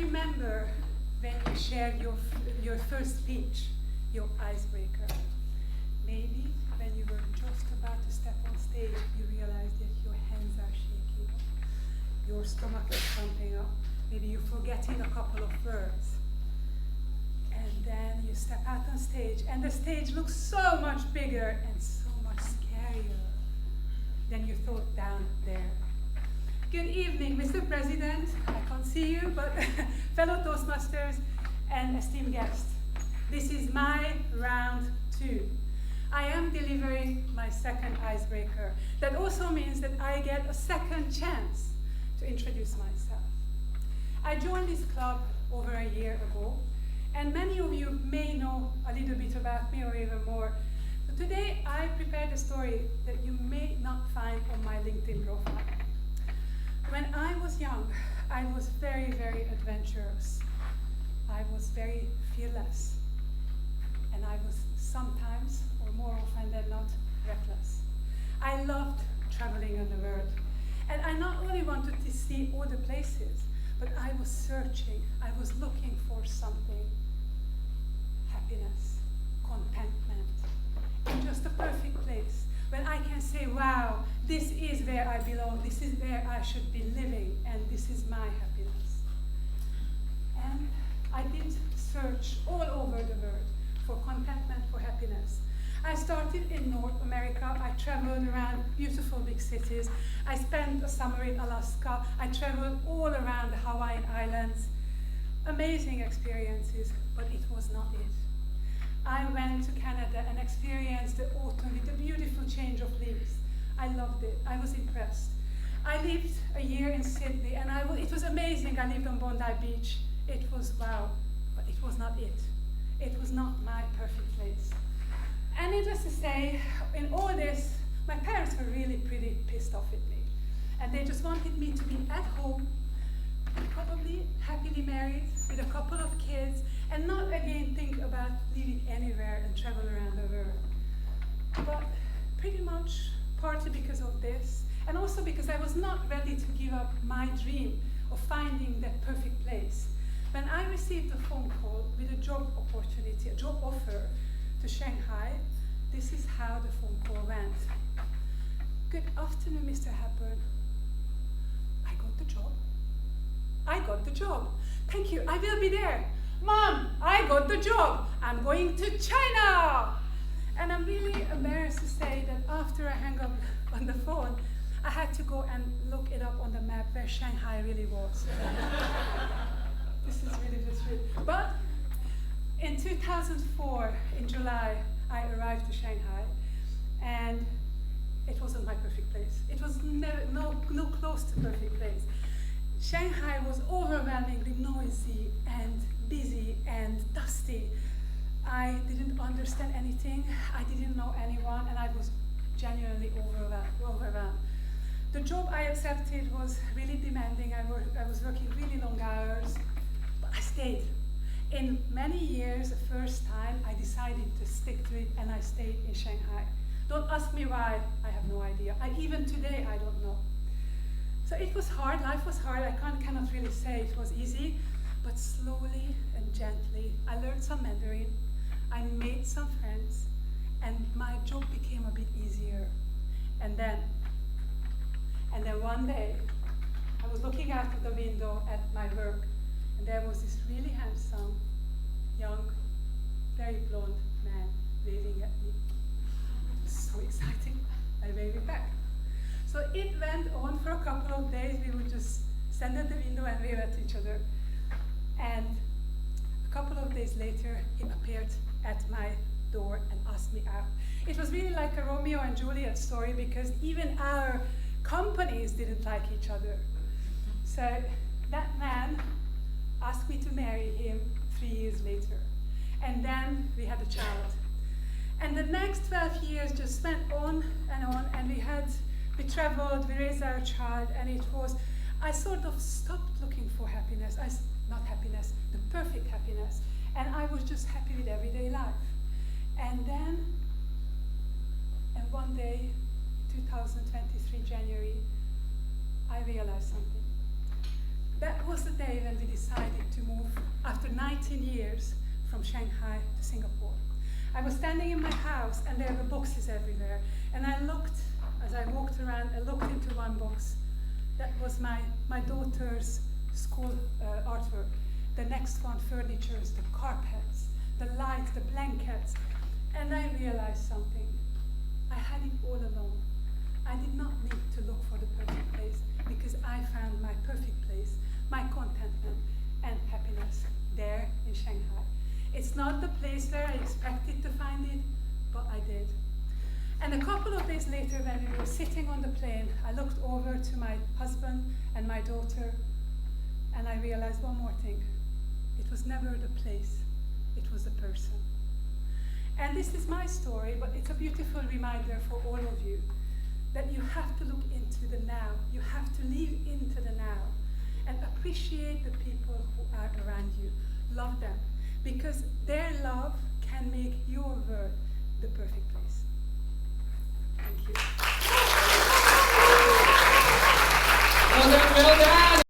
remember when you shared your first speech, your icebreaker. Maybe when you were just about to step on stage, you realized that your hands are shaking, your stomach is pumping up, maybe you're forgetting a couple of words. And then you step out on stage, and the stage looks so much bigger and so much scarier than you thought down there. Good evening, Mr. President. I can't see you, but fellow Toastmasters and esteemed guests. This is my round 2. I am delivering my second icebreaker. That also means that I get a second chance to introduce myself. I joined this club over a year ago, and many of you may know a little bit about me or even more. So today I prepared a story that you may not find on my LinkedIn profile. When I was young, I was very, very adventurous. I was very fearless. And I was sometimes, or more often than not, reckless. I loved traveling in the world. And I not only wanted to see all the places, but I was searching, I was looking for something. Happiness, contentment, in just the perfect place. When I can say, wow, this is where I belong, this is where I should be living, and this is my happiness. And I did search all over the world for contentment, for happiness. I started in North America. I traveled around beautiful big cities. I spent a summer in Alaska. I traveled all around the Hawaiian Islands. Amazing experiences, but it was not it. I went to Canada and experienced the autumn with the beautiful change of leaves. I loved it. I was impressed. I lived a year in Sydney, and it was amazing. I lived on Bondi Beach. It was wow, but it was not it. It was not my perfect place. And needless to say, in all this, my parents were really pretty pissed off with me. And they just wanted me to be at home, probably happily married, with a couple of kids, and not again think about living anywhere and travel around the world. But pretty much partly because of this, and also because I was not ready to give up my dream of finding that perfect place. When I received a phone call with a job opportunity, a job offer to Shanghai, this is how the phone call went. Good afternoon, Mr. Hepburn. I got the job. I got the job. Thank you, I will be there. Mom, I got the job. I'm going to China. And I'm really embarrassed to say that after I hung up on the phone, I had to go and look it up on the map where Shanghai really was. This is really the truth. But in 2004, in July, I arrived to Shanghai, and it wasn't my perfect place. It was no close to perfect place. Shanghai was overwhelmingly noisy and busy and dusty. I didn't understand anything. I didn't know anyone, and I was genuinely overwhelmed. The job I accepted was really demanding. I was working really long hours, but I stayed. In many years, the first time, I decided to stick to it, and I stayed in Shanghai. Don't ask me why, I have no idea. Even today, I don't know. So it was hard, life was hard. I cannot really say it was easy, but slowly and gently, I learned some Mandarin, I made some friends, and my job became a bit easier. And then one day, I was looking out of the window at my work, and there was this really handsome, young, very blonde man waving at me. It was so exciting. I waved back. So it went on for a couple of days. We would just stand at the window and wave at each other. And a couple of days later, he appeared at my door and asked me out. It was really like a Romeo and Juliet story, because even our companies didn't like each other. So that man asked me to marry him 3 years later. And then we had a child. And the next 12 years just went on, and we traveled, we raised our child, and I sort of stopped looking for happiness, not happiness, the perfect happiness, and I was just happy with everyday life. And then, one day, 2023 January, I realized something. That was was the day when we decided to move after 19 years from Shanghai to Singapore. I was standing in my house and there were boxes everywhere. And I looked, as I walked around, I looked into one box. That was my daughter's school artwork. The next one, furniture, the carpets, the lights, the blankets. And I realized something. I had it all along. I did not need to look for the perfect place because I found my perfect place, my contentment and happiness there in Shanghai. It's not the place where I expected to find it, but I did. And a couple of days later, when we were sitting on the plane, I looked over to my husband and my daughter, and I realized one more thing. It was never the place, it was the person. And this is my story, but it's a beautiful reminder for all of you that you have to look into the now. You have to live into the now and appreciate the people who are around you. Love them, because their love can make your world the perfect place. Thank you. Well done, well done.